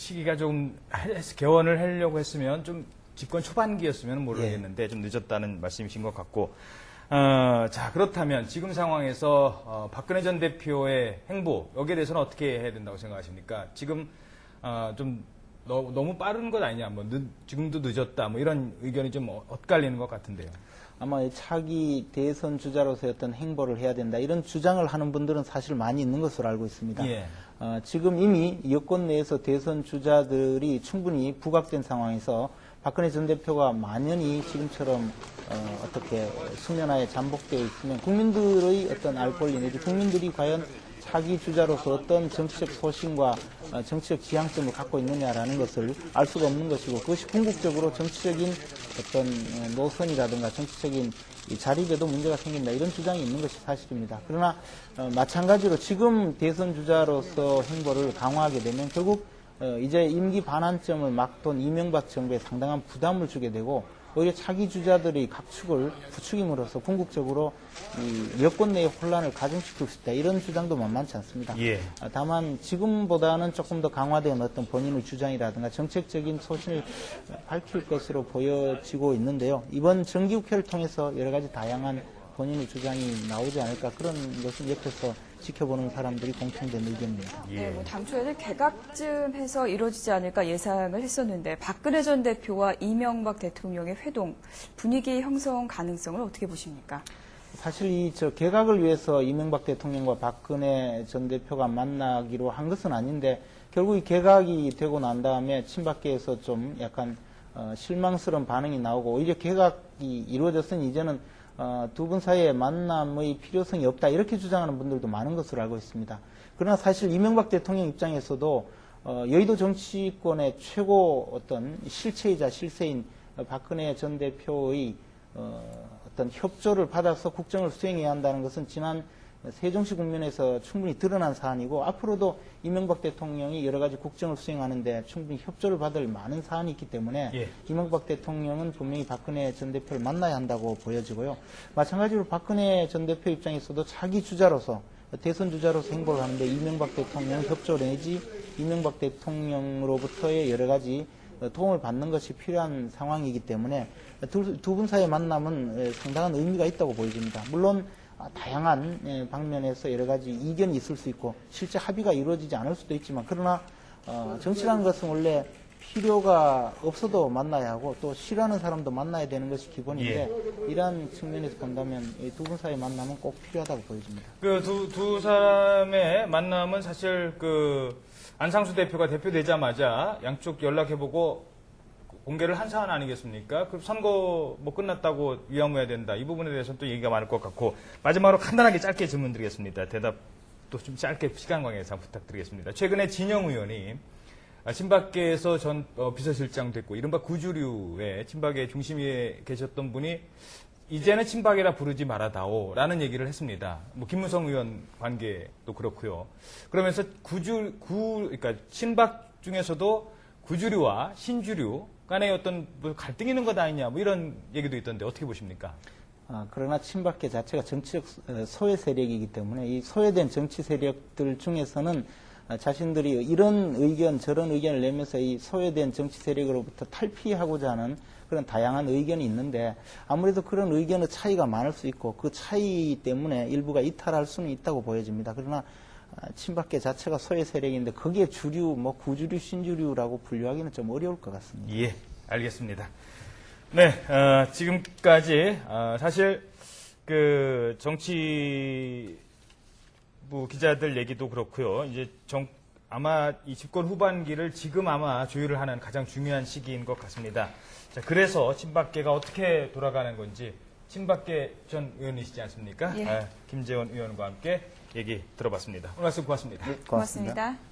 시기가 좀 개원을 하려고 했으면 좀 집권 초반기였으면 모르겠는데 좀 늦었다는 말씀이신 것 같고, 자, 그렇다면 지금 상황에서 박근혜 전 대표의 행보, 여기에 대해서는 어떻게 해야 된다고 생각하십니까? 지금 좀 너무 빠른 것 아니냐, 지금도 늦었다, 이런 의견이 좀 엇갈리는 것 같은데요. 아마 차기 대선 주자로서의 어떤 행보를 해야 된다, 이런 주장을 하는 분들은 사실 많이 있는 것으로 알고 있습니다. 예. 지금 이미 여권 내에서 대선 주자들이 충분히 부각된 상황에서 박근혜 전 대표가 만연히 지금처럼 어떻게 숙면하에 잠복되어 있으면 국민들의 어떤 알 권리 내지 국민들이 과연 차기 주자로서 어떤 정치적 소신과 정치적 지향점을 갖고 있느냐라는 것을 알 수가 없는 것이고, 그것이 궁극적으로 정치적인 어떤 노선이라든가 정치적인 자립에도 문제가 생긴다, 이런 주장이 있는 것이 사실입니다. 그러나 마찬가지로 지금 대선 주자로서 행보를 강화하게 되면 결국 이제 임기 반환점을 막돈 이명박 정부에 상당한 부담을 주게 되고, 오히려 차기 주자들이 각축을 부추김으로써 궁극적으로 이 여권 내의 혼란을 가중시킬 수 있다, 이런 주장도 만만치 않습니다. 예. 다만 지금보다는 조금 더 강화된 어떤 본인의 주장이라든가 정책적인 소신을 밝힐 것으로 보여지고 있는데요. 이번 정기국회를 통해서 여러 가지 다양한 본인의 주장이 나오지 않을까, 그런 것은 옆에서 지켜보는 사람들이 공통된 의견입니다. 네, 당초에는 개각쯤 해서 이루어지지 않을까 예상을 했었는데, 박근혜 전 대표와 이명박 대통령의 회동, 분위기 형성 가능성을 어떻게 보십니까? 사실 개각을 위해서 이명박 대통령과 박근혜 전 대표가 만나기로 한 것은 아닌데, 결국 이 개각이 되고 난 다음에 친박계에서 좀 약간 실망스러운 반응이 나오고, 오히려 개각이 이루어졌으니 이제는 두 분 사이에 만남의 필요성이 없다, 이렇게 주장하는 분들도 많은 것으로 알고 있습니다. 그러나 사실 이명박 대통령 입장에서도 여의도 정치권의 최고 어떤 실체이자 실세인 박근혜 전 대표의 어떤 협조를 받아서 국정을 수행해야 한다는 것은 지난 세종시 국면에서 충분히 드러난 사안이고, 앞으로도 이명박 대통령이 여러 가지 국정을 수행하는데 충분히 협조를 받을 많은 사안이 있기 때문에 이명박 대통령은 분명히 박근혜 전 대표를 만나야 한다고 보여지고요. 마찬가지로 박근혜 전 대표 입장에서도 자기 주자로서, 대선 주자로서 행보를 하는데 이명박 대통령 협조 내지 이명박 대통령으로부터의 여러 가지 도움을 받는 것이 필요한 상황이기 때문에 두 분 사이의 만남은 상당한 의미가 있다고 보여집니다. 물론 다양한 방면에서 여러 가지 이견이 있을 수 있고 실제 합의가 이루어지지 않을 수도 있지만, 그러나 정치라는 것은 원래 필요가 없어도 만나야 하고 또 싫어하는 사람도 만나야 되는 것이 기본인데, 이러한 측면에서 본다면 두 분 사이의 만남은 꼭 필요하다고 보여집니다. 그 두 사람의 만남은 사실 안상수 대표가 대표되자마자 양쪽 연락해보고 공개를 한 사안 아니겠습니까? 그 선거 끝났다고 위안무해야 된다, 이 부분에 대해서는 또 얘기가 많을 것 같고, 마지막으로 간단하게 짧게 질문 드리겠습니다. 대답도 좀 짧게 시간 관계상 부탁드리겠습니다. 최근에 진영 의원이 친박계에서 전 비서실장 됐고 이른바 구주류의 친박의 중심에 계셨던 분이 이제는 친박이라 부르지 말아다오라는 얘기를 했습니다. 김무성 의원 관계도 그렇고요. 그러면서 그러니까 친박 중에서도 구주류와 신주류 간에 어떤 갈등이 있는 것 아니냐, 이런 얘기도 있던데 어떻게 보십니까? 그러나 친박계 자체가 정치적 소외 세력이기 때문에 이 소외된 정치 세력들 중에서는 자신들이 이런 의견 저런 의견을 내면서 이 소외된 정치 세력으로부터 탈피하고자 하는 그런 다양한 의견이 있는데, 아무래도 그런 의견의 차이가 많을 수 있고 그 차이 때문에 일부가 이탈할 수는 있다고 보여집니다. 그러나 친박계 자체가 소외 세력인데 거기에 주류, 구주류, 신주류라고 분류하기는 좀 어려울 것 같습니다. 예, 알겠습니다. 네, 지금까지 사실 정치부 기자들 얘기도 그렇고요. 이제 아마 이 집권 후반기를 지금 아마 조율을 하는 가장 중요한 시기인 것 같습니다. 자, 그래서 친박계가 어떻게 돌아가는 건지 친박계 전 의원이시지 않습니까? 예. 김재원 의원과 함께 얘기 들어봤습니다. 오늘 말씀 고맙습니다. 네, 고맙습니다. 고맙습니다.